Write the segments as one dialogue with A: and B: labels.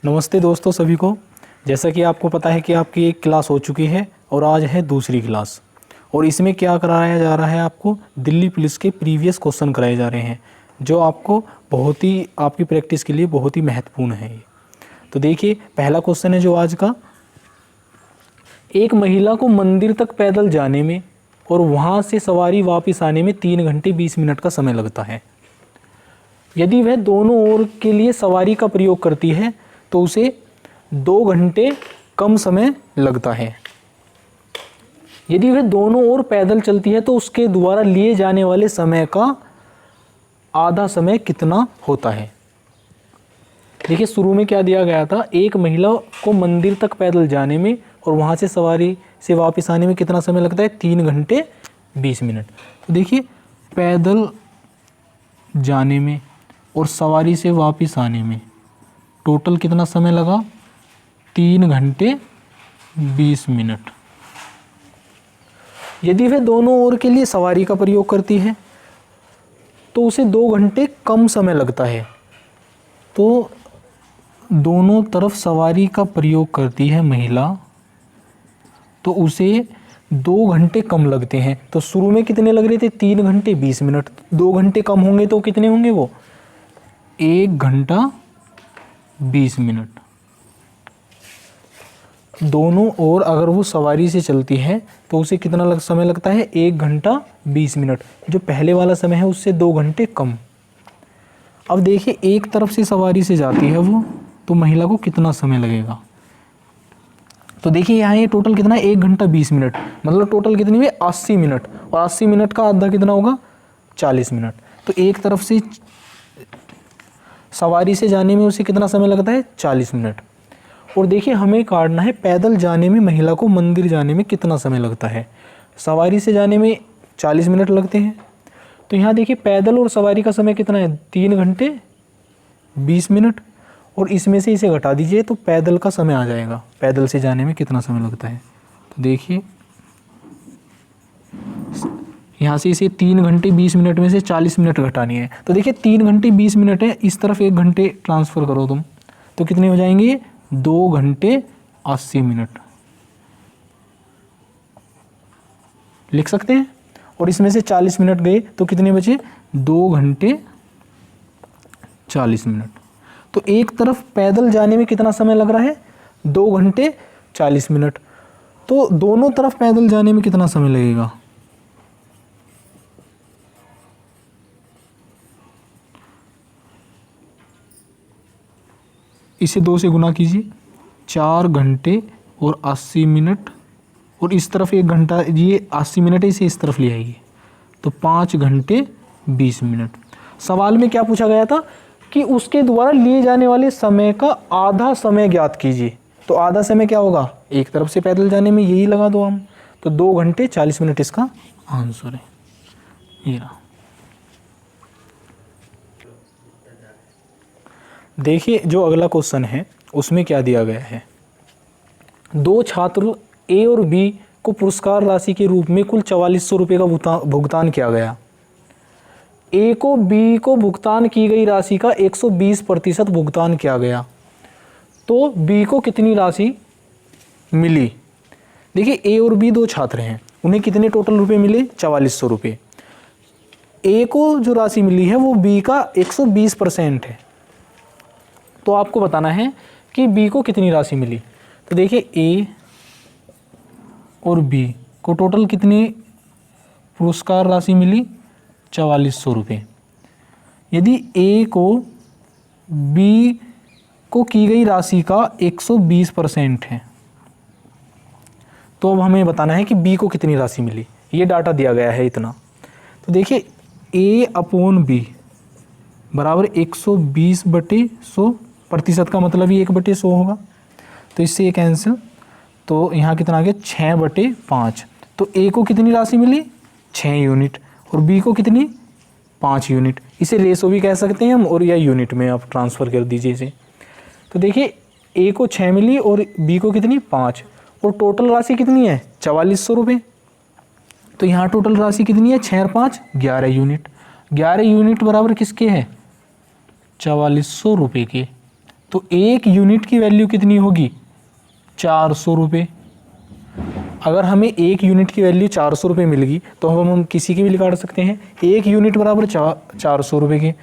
A: नमस्ते दोस्तों सभी को। जैसा कि आपको पता है कि आपकी एक क्लास हो चुकी है और आज है दूसरी क्लास। और इसमें क्या कराया जा रहा है, आपको दिल्ली पुलिस के प्रीवियस क्वेश्चन कराए जा रहे हैं, जो आपको बहुत ही आपकी प्रैक्टिस के लिए बहुत ही महत्वपूर्ण है। तो देखिए, पहला क्वेश्चन है जो आज का, एक महिला को मंदिर तक पैदल जाने में और वहाँ से सवारी वापस आने में 3 घंटे 20 मिनट का समय लगता है। यदि वह दोनों ओर के लिए सवारी का प्रयोग करती है तो उसे 2 घंटे कम समय लगता है। यदि वह दोनों ओर पैदल चलती है तो उसके द्वारा लिए जाने वाले समय का आधा समय कितना होता है। देखिए, शुरू में क्या दिया गया था, एक महिला को मंदिर तक पैदल जाने में और वहाँ से सवारी से वापस आने में कितना समय लगता है, 3 घंटे 20 मिनट। तो देखिए, पैदल जाने में और सवारी से वापस आने में टोटल कितना समय लगा, 3 घंटे 20 मिनट। यदि वह दोनों ओर के लिए सवारी का प्रयोग करती है तो उसे 2 घंटे कम समय लगता है। तो दोनों तरफ सवारी का प्रयोग करती है महिला तो उसे 2 घंटे कम लगते हैं। तो शुरू में कितने लग रहे थे, 3 घंटे 20 मिनट। 2 घंटे कम होंगे तो कितने होंगे, वो 1 घंटा 20 मिनट। दोनों ओर अगर वो सवारी से चलती है तो उसे कितना समय लगता है, 1 घंटा 20 मिनट। जो पहले वाला समय है उससे 2 घंटे कम। अब देखिए, एक तरफ से सवारी से जाती है वो, तो महिला को कितना समय लगेगा। तो देखिए यहाँ ये टोटल कितना है, 1 घंटा 20 मिनट, मतलब टोटल कितनी हुई, 80 मिनट। और 80 मिनट का आधा कितना होगा, 40 मिनट। तो एक तरफ से सवारी से जाने में उसे कितना समय लगता है, 40 मिनट। और देखिए, हमें काटना है पैदल जाने में महिला को मंदिर जाने में कितना समय लगता है। सवारी से जाने में 40 मिनट लगते हैं। तो यहाँ देखिए, पैदल और सवारी का समय कितना है, 3 घंटे 20 मिनट। और इसमें से इसे घटा दीजिए तो पैदल का समय आ जाएगा, पैदल से जाने में कितना समय लगता है। तो देखिए, यहाँ से इसे 3 घंटे 20 मिनट में से 40 मिनट घटानी है। तो देखिए, 3 घंटे 20 मिनट है, इस तरफ 1 घंटे ट्रांसफ़र करो तुम, तो कितने हो जाएंगे, 2 घंटे 80 मिनट लिख सकते हैं। और इसमें से 40 मिनट गए तो कितने बचे, 2 घंटे 40 मिनट। तो एक तरफ पैदल जाने में कितना समय लग रहा है, 2 घंटे 40 मिनट। तो दोनों तरफ पैदल जाने में कितना समय लगेगा, इसे 2 से गुना कीजिए, 4 घंटे और 80 मिनट। और इस तरफ 1 घंटा, ये 80 मिनट है, इसे इस तरफ ले आइए तो 5 घंटे 20 मिनट। सवाल में क्या पूछा गया था कि उसके द्वारा लिए जाने वाले समय का आधा समय ज्ञात कीजिए। तो आधा समय क्या होगा, एक तरफ से पैदल जाने में यही लगा दो हम, तो 2 घंटे 40 मिनट इसका आंसर है। ये रहा। देखिए, जो अगला क्वेश्चन है उसमें क्या दिया गया है, 2 छात्र ए और बी को पुरस्कार राशि के रूप में कुल 4400 रुपये का भुगतान किया गया। ए को बी को भुगतान की गई राशि का 120% भुगतान किया गया, तो बी को कितनी राशि मिली। देखिए, ए और बी 2 छात्र हैं, उन्हें कितने टोटल रुपए मिले, 4400 रुपये। ए को जो राशि मिली है वो बी का 120% है। तो आपको बताना है कि बी को कितनी राशि मिली। तो देखिए, ए और बी को टोटल कितनी पुरस्कार राशि मिली, 4400 रुपये। यदि ए को बी को की गई राशि का 120% है, तो अब हमें बताना है कि बी को कितनी राशि मिली। ये डाटा दिया गया है इतना। तो देखिए, ए अपॉन बी बराबर 120/100, प्रतिशत का मतलब ही 1/100 होगा। तो इससे ये कैंसिल, तो यहाँ कितना आ गया, 6/5। तो ए को कितनी राशि मिली, 6 यूनिट, और बी को कितनी, 5 यूनिट। इसे रेशो भी कह सकते हैं हम, और या यूनिट में आप ट्रांसफ़र कर दीजिए इसे। तो देखिए, ए को 6 मिली और बी को कितनी, 5, और टोटल राशि कितनी है, 4400 रुपये। तो यहाँ टोटल राशि कितनी है, 6 और 5 11 यूनिट। 11 यूनिट बराबर किसके है, 4400 रुपये के। तो 1 यूनिट की वैल्यू कितनी होगी? 400 रुपये। अगर हमें 1 यूनिट की वैल्यू 400 रुपये मिल गई तो हम किसी की भी निकाल सकते हैं। 1 यूनिट बराबर 400 रुपये के,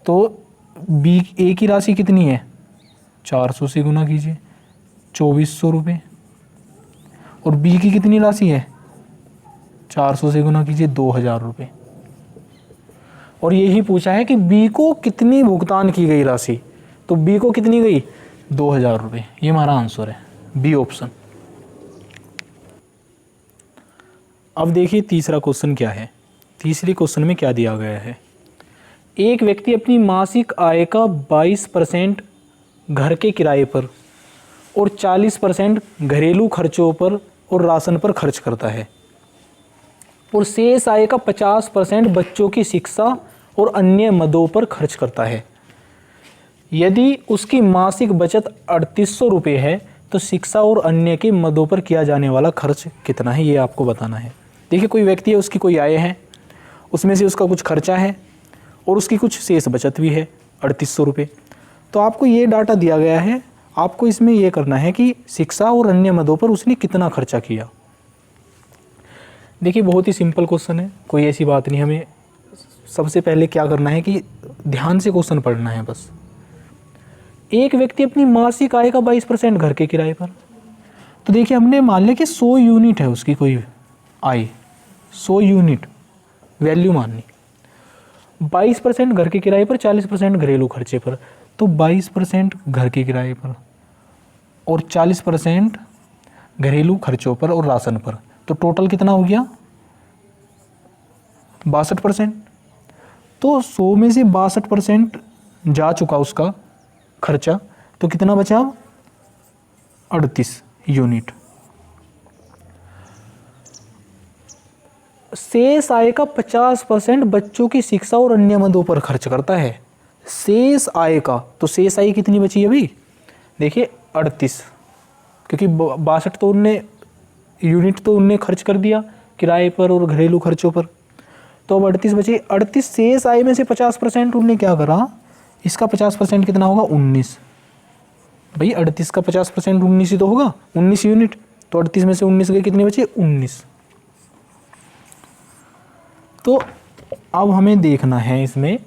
A: तो बी ए की राशि कितनी है? 400 से गुना कीजिए, 2400 रुपये। और बी की कितनी राशि है? 400 से गुना कीजिए, 2000 रुपये। और यही पूछा है कि बी को कितनी भुगतान की गई राशि, तो बी को कितनी गई? 2000 रुपये। ये हमारा आंसर है, बी ऑप्शन। अब देखिए तीसरा क्वेश्चन क्या है। तीसरे क्वेश्चन में क्या दिया गया है? एक व्यक्ति अपनी मासिक आय का 22% घर के किराए पर और 40% घरेलू खर्चों पर और राशन पर खर्च करता है, और शेष आय का 50% बच्चों की शिक्षा और अन्य मदों पर खर्च करता है। यदि उसकी मासिक बचत 3800 रुपये है तो शिक्षा और अन्य के मदों पर किया जाने वाला खर्च कितना है, ये आपको बताना है। देखिए कोई व्यक्ति है, उसकी कोई आय है, उसमें से उसका कुछ खर्चा है और उसकी कुछ शेष बचत भी है 3800 रुपये। तो आपको ये डाटा दिया गया है, आपको इसमें ये करना है कि शिक्षा और अन्य मदों पर उसने कितना खर्चा किया। देखिए बहुत ही सिंपल क्वेश्चन है, कोई ऐसी बात नहीं। हमें सबसे पहले क्या करना है कि ध्यान से क्वेश्चन पढ़ना है बस। एक व्यक्ति अपनी मासिक आय का 22% घर के किराए पर, तो देखिए हमने मान लिया कि 100 यूनिट है उसकी कोई आय, 100 यूनिट वैल्यू माननी। 22% घर के किराए पर, 40% घरेलू खर्चे पर, तो 22% घर के किराए पर और 40% घरेलू खर्चों पर और राशन पर, तो टोटल कितना हो गया? 62%। तो 100 में से 62% जा चुका उसका खर्चा, तो कितना बचा? 38 यूनिट। शेष आय का 50% बच्चों की शिक्षा और अन्य मदों पर खर्च करता है। शेष आय का, तो शेष आय कितनी बची है भाई? देखिए 38, क्योंकि 62 तो उनने यूनिट तो उनने खर्च कर दिया किराए पर और घरेलू खर्चों पर, तो अब 38 बचे। 38 शेष आय में से 50% उनने क्या करा? इसका 50% कितना होगा? 19। भाई 38 का 50% 19 ही तो होगा, 19 यूनिट। तो 38 में से 19 गए, कितने बचे? 19। तो अब हमें देखना है इसमें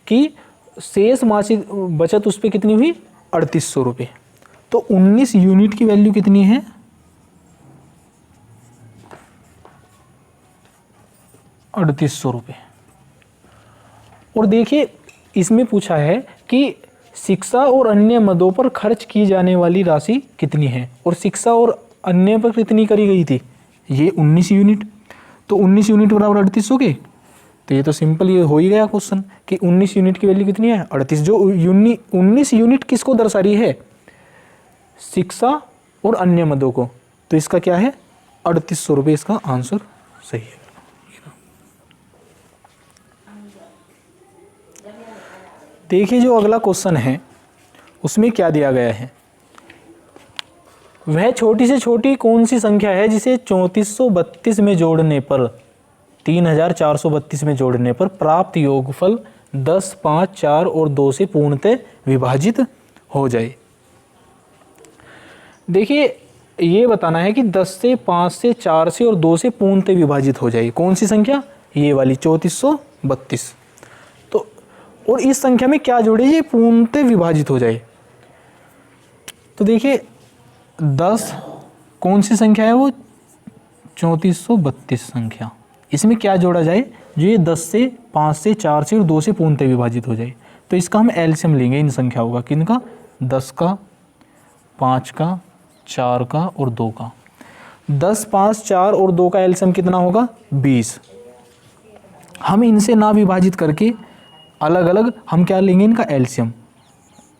A: कि शेष मासिक बचत उस पर कितनी हुई? 3800 रुपये। तो 19 यूनिट की वैल्यू कितनी है? 3800 रुपये। और देखिए इसमें पूछा है कि शिक्षा और अन्य मदों पर खर्च की जाने वाली राशि कितनी है, और शिक्षा और अन्य पर कितनी करी गई थी? ये 19 यूनिट। तो 19 यूनिट बराबर 3800 के, तो ये तो सिंपल ये हो ही गया क्वेश्चन कि 19 यूनिट की वैल्यू कितनी है? 38। जो 19 यूनिट किसको दर्शा रही है? शिक्षा और अन्य मदों को। तो इसका क्या है? 3800 रुपये इसका आंसर सही है। देखिए जो अगला क्वेश्चन है उसमें क्या दिया गया है? वह छोटी से छोटी कौन सी संख्या है जिसे 3432 में जोड़ने पर, 3432 में जोड़ने पर प्राप्त योगफल 10, 5, 4 और 2 से पूर्णतः विभाजित हो जाए। देखिए ये बताना है कि 10 से, 5 से, 4 से और 2 से पूर्णतः विभाजित हो जाए। कौन सी संख्या? ये वाली 3432। तो और इस संख्या में क्या जोड़े? ये पूर्णतः विभाजित हो जाए। तो देखिए 10 कौन सी संख्या है? वो 3432 संख्या। इसमें क्या जोड़ा जाए? जो ये 10 से, 5 से, 4 से और 2 से पूर्णतः विभाजित हो जाए। तो इसका हम एलसीएम लेंगे इन संख्याओं का। किनका? 10 का, 5 का, 4 का और 2 का। 10, 5, 4 और 2 का एलसीएम कितना होगा? 20। हम इनसे ना विभाजित करके अलग अलग हम क्या लेंगे? इनका एलसीएम।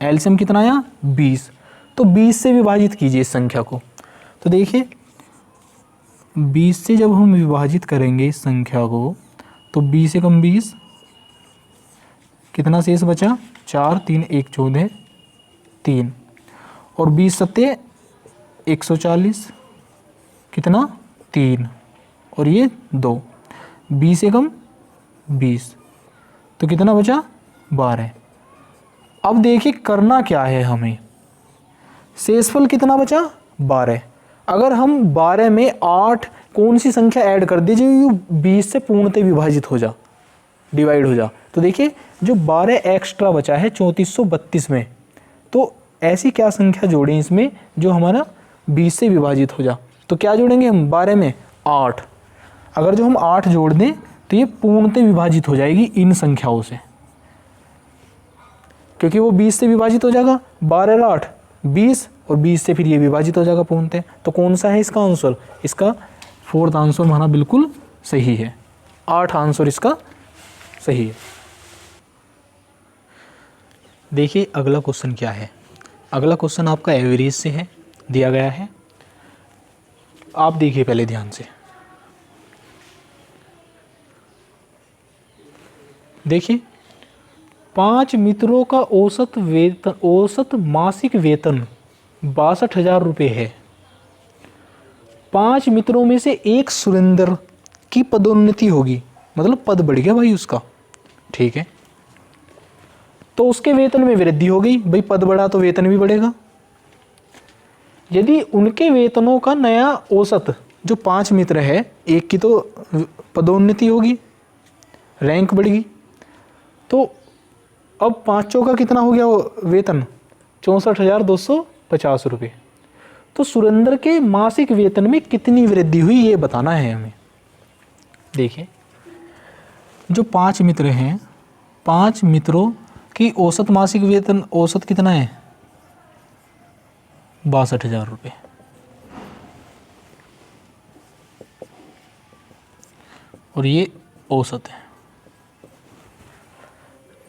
A: एलसीएम कितना आया? 20। तो 20 से विभाजित कीजिए इस संख्या को। तो देखिए 20 से जब हम विभाजित करेंगे इस संख्या को, तो 20 से कम 20, कितना शेष बचा? 4, 3, 1, 14, 3 और 20 सत्ते 140, कितना? 3 और ये 2। 20 से कम 20, तो कितना बचा? 12। अब देखिए करना क्या है हमें, शेषफल कितना बचा 12। अगर हम 12 में 8 कौन सी संख्या ऐड कर दी जो 20 से पूर्णतः विभाजित हो जा, डिवाइड हो जा, तो देखिए जो 12 एक्स्ट्रा बचा है 3432 में, तो ऐसी क्या संख्या जोड़ें इसमें जो हमारा 20 से विभाजित हो जा। तो क्या जोड़ेंगे हम 12 में 8। अगर जो हम 8 जोड़ दें तो ये पूर्णतः विभाजित हो जाएगी इन संख्याओं से, क्योंकि वो 20 से विभाजित हो जाएगा। 12 8 20 और 20 से फिर ये विभाजित हो जाएगा पूर्णतः। तो कौन सा है इसका आंसर? इसका 4th आंसर हमारा बिल्कुल सही है। 8 आंसर इसका सही है। देखिए अगला क्वेश्चन क्या है। अगला क्वेश्चन आपका एवरेज से है, दिया गया है। आप देखिए पहले ध्यान से, देखिए 5 मित्रों का औसत मासिक वेतन 62,000 रुपये है। 5 मित्रों में से एक सुरेंद्र की पदोन्नति होगी, मतलब पद बढ़ गया भाई उसका, ठीक है, तो उसके वेतन में वृद्धि हो गई। भाई पद बढ़ा तो वेतन भी बढ़ेगा। यदि उनके वेतनों का नया औसत, जो 5 मित्र है, एक की तो पदोन्नति होगी, रैंक बढ़ेगी, तो अब 5 का कितना हो गया वेतन? 64,250 रुपये। तो सुरेंद्र के मासिक वेतन में कितनी वृद्धि हुई ये बताना है हमें। देखिए जो 5 मित्र हैं, 5 मित्रों की औसत मासिक वेतन औसत कितना है? 62,000 रुपये। और ये औसत है।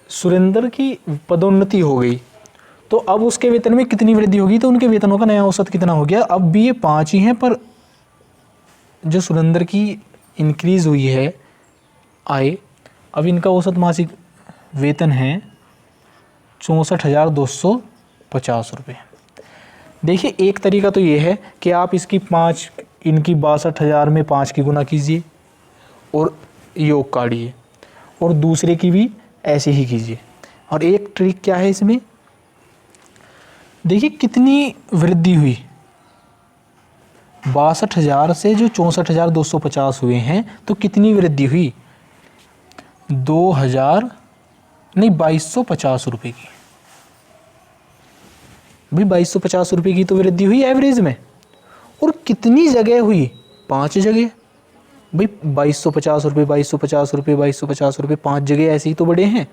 A: सुरेंद्र की पदोन्नति हो गई तो अब उसके वेतन में कितनी वृद्धि होगी? तो उनके वेतनों का नया औसत कितना हो गया? अब भी ये 5 ही हैं, पर जो सुरेंद्र की इंक्रीज हुई है आय, अब इनका औसत मासिक वेतन है 64,250 रुपये। देखिए एक तरीका तो ये है कि आप इसकी 5 इनकी 62,000 में 5 की गुना कीजिए और योग काढ़िए, और दूसरे की भी ऐसे ही कीजिए। और एक ट्रिक क्या है इसमें, देखिए कितनी वृद्धि हुई। 62,000 से जो 64,250 हुए हैं, तो कितनी वृद्धि हुई? 2250 रुपये की। भाई 2250 रुपये की तो वृद्धि हुई एवरेज में। और कितनी जगह हुई? 5 जगह। भाई 2250 रुपये, 2250 रुपये, 2250 रुपये, 5 जगह ऐसे ही तो बढ़े हैं।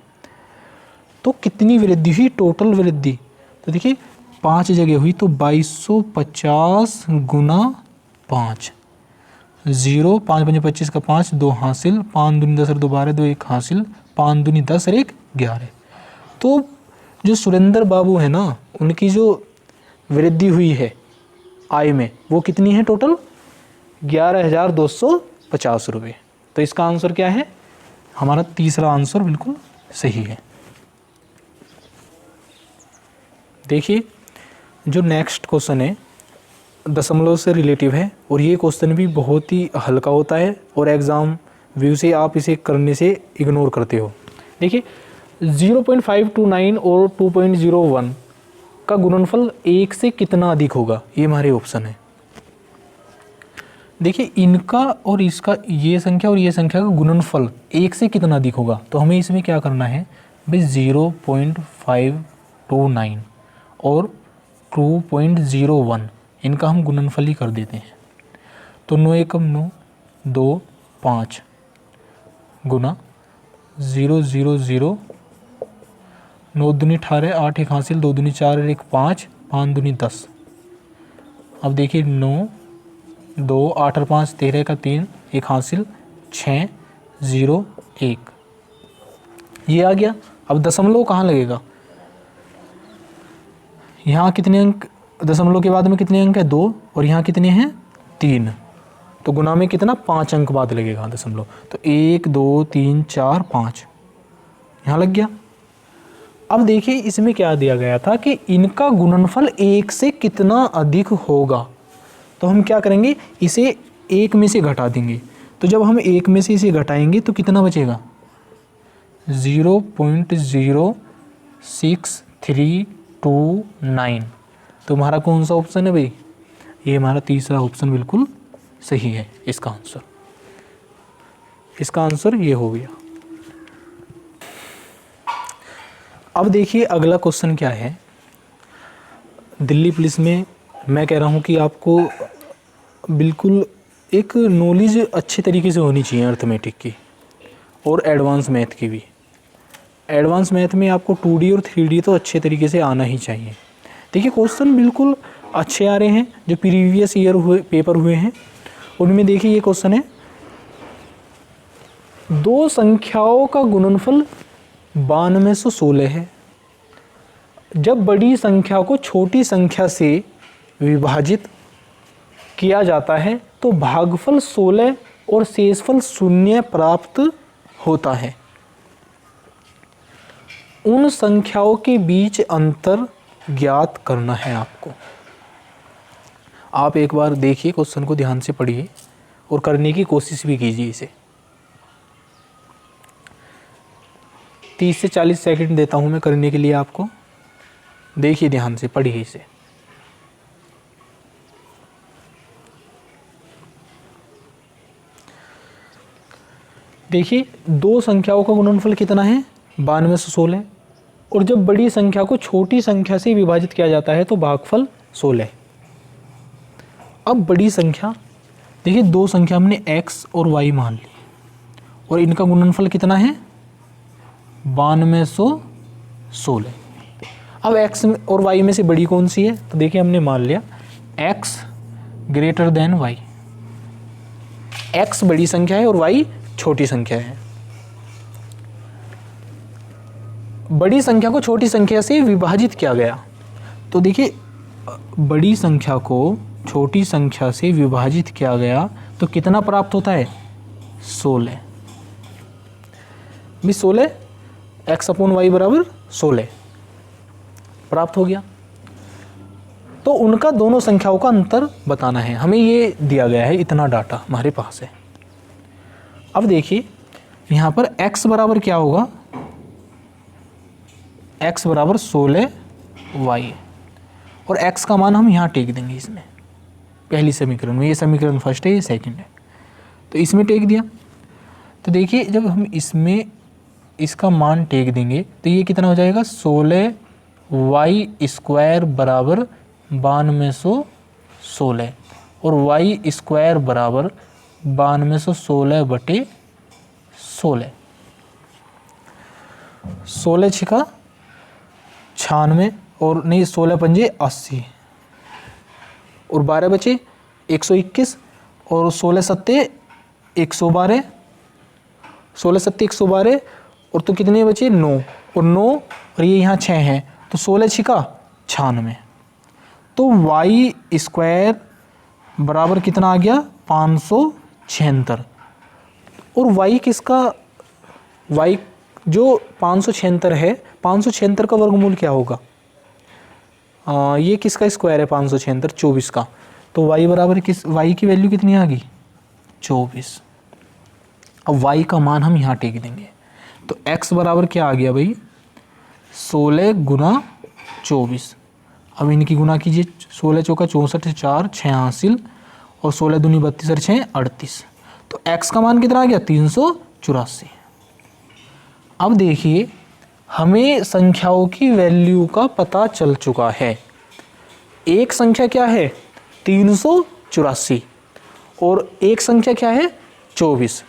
A: तो कितनी वृद्धि हुई? टोटल वृद्धि तो देखिए 5 जगह हुई, तो 2250 गुना 5, 0, 5 5 25 का 5, 2 हासिल, 5 दूनी 10 और 2 12, 2 1 हासिल, 5 दूनी 10 और 1 11। तो जो सुरेंद्र बाबू है ना, उनकी जो वृद्धि हुई है आय में, वो कितनी है? टोटल 11,250 रुपये। तो इसका आंसर क्या है? हमारा तीसरा आंसर बिल्कुल सही है। देखिए जो नेक्स्ट क्वेश्चन है दशमलव से रिलेटिव है, और ये क्वेश्चन भी बहुत ही हल्का होता है और एग्ज़ाम व्यू से आप इसे करने से इग्नोर करते हो। देखिए 0.529 और 2.01 का गुणनफल 1 से कितना अधिक होगा? ये हमारे ऑप्शन है। देखिए इनका और इसका, ये संख्या और ये संख्या का गुणनफल 1 से कितना अधिक होगा, तो हमें इसमें क्या करना है भाई? 0.529 और 2.01 इनका हम गुणनफल ही कर देते हैं। तो 9 एकम 9, 2 5 गुना 0 0 0, 9 दूनी 18, 8 1 हासिल, 2 दूनी 4 1 5, 5 दूनी 10। अब देखिए 9 2 8 और 5 13 का 3, 1 हासिल, 6 0 1, ये आ गया। अब दशमलव कहाँ लगेगा? यहाँ कितने अंक, दशमलव के बाद में कितने अंक है? 2, और यहाँ कितने हैं? 3। तो गुना में कितना? 5 अंक बाद लगेगा दशमलव। तो 1 2 3 4 5 यहाँ लग गया। अब देखिए इसमें क्या दिया गया था कि इनका गुणनफल 1 से कितना अधिक होगा। तो हम क्या करेंगे? इसे 1 में से घटा देंगे। तो जब हम 1 में से इसे घटाएंगे तो कितना बचेगा? 0.06329। तो हमारा कौन सा ऑप्शन है भाई? ये हमारा तीसरा ऑप्शन बिल्कुल सही है इसका आंसर। इसका आंसर ये हो गया। अब देखिए अगला क्वेश्चन क्या है। दिल्ली पुलिस में मैं कह रहा हूँ कि आपको बिल्कुल एक नॉलेज अच्छे तरीके से होनी चाहिए अर्थमेटिक की और एडवांस मैथ की भी। एडवांस मैथ में आपको 2D और 3D तो अच्छे तरीके से आना ही चाहिए। देखिए क्वेश्चन बिल्कुल अच्छे आ रहे हैं जो प्रीवियस ईयर पेपर हुए हैं उनमें। देखिए ये क्वेश्चन है, दो संख्याओं का गुणनफल 9216 है। जब बड़ी संख्या को छोटी संख्या से विभाजित किया जाता है तो भागफल 16 और शेषफल 0 प्राप्त होता है। उन संख्याओं के बीच अंतर ज्ञात करना है आपको। आप एक बार देखिए क्वेश्चन को, ध्यान से पढ़िए और करने की कोशिश भी कीजिए इसे। 30 से 40 सेकंड देता हूं मैं करने के लिए आपको। देखिए ध्यान से पढ़िए इसे। देखिए दो संख्याओं का गुणनफल कितना है? 9216। और जब बड़ी संख्या को छोटी संख्या से विभाजित किया जाता है तो भागफल 16। अब बड़ी संख्या, देखिए दो संख्या हमने x और y मान ली और इनका गुणनफल कितना है? 9216। अब x और y में से बड़ी कौन सी है? तो देखिए हमने मान लिया x greater than y। x बड़ी संख्या है और y छोटी संख्या है। बड़ी संख्या को छोटी संख्या से विभाजित किया गया तो देखिए बड़ी संख्या को छोटी संख्या से विभाजित किया गया तो कितना प्राप्त होता है? 16। 16 x अपॉन y बराबर 16 प्राप्त हो गया। तो उनका दोनों संख्याओं का अंतर बताना है। हमें ये दिया गया है, इतना डाटा हमारे पास है। अब देखिए यहाँ पर x बराबर क्या होगा? x बराबर 16y और x का मान हम यहाँ टेक देंगे इसमें, पहली समीकरण में। ये समीकरण फर्स्ट है, ये सेकंड है, तो इसमें टेक दिया। तो देखिए जब हम इसमें इसका मान टेक देंगे तो ये कितना हो जाएगा? 16y स्क्वायर बराबर 9216 और y स्क्वायर बराबर 9216 बटे 16। 16 छिका 96 और नहीं 16 पंजे 80 और 12 बचे 121 और 16 सत्ते 112, 16 सत्ते 112 और तो कितने बचे? 9 और 9 और ये यहाँ 6 हैं तो 16 छिका 96। तो y स्क्वायर बराबर कितना आ गया? 576। और y किसका? y जो 576 है, 576 का वर्गमूल क्या होगा? ये किसका स्क्वायर है? 576 24 का। तो y बराबर किस, y की वैल्यू कितनी आ गई? 24। अब y का मान हम यहाँ टेक देंगे तो x बराबर क्या आ गया भाई? 16 गुना 24। अब इनकी गुना कीजिए, 16 चौका 64 4 6 हासिल और 16 दूनी 32 और 6 38। तो x का मान कितना आ गया? 384। अब देखिए हमें संख्याओं की वैल्यू का पता चल चुका है। एक संख्या क्या है? 384 और एक संख्या क्या है? 24।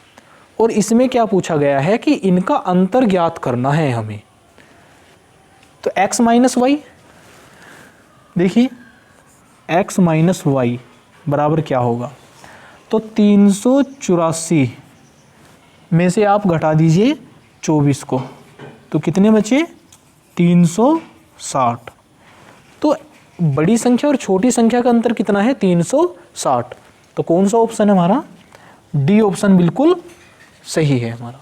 A: और इसमें क्या पूछा गया है कि इनका अंतर ज्ञात करना है हमें। तो x माइनस वाई, देखिए x माइनस वाई बराबर क्या होगा? तो 384 में से आप घटा दीजिए 24 को तो कितने बचे? 360। तो बड़ी संख्या और छोटी संख्या का अंतर कितना है? 360। तो कौन सा ऑप्शन है हमारा? डी ऑप्शन बिल्कुल सही है हमारा।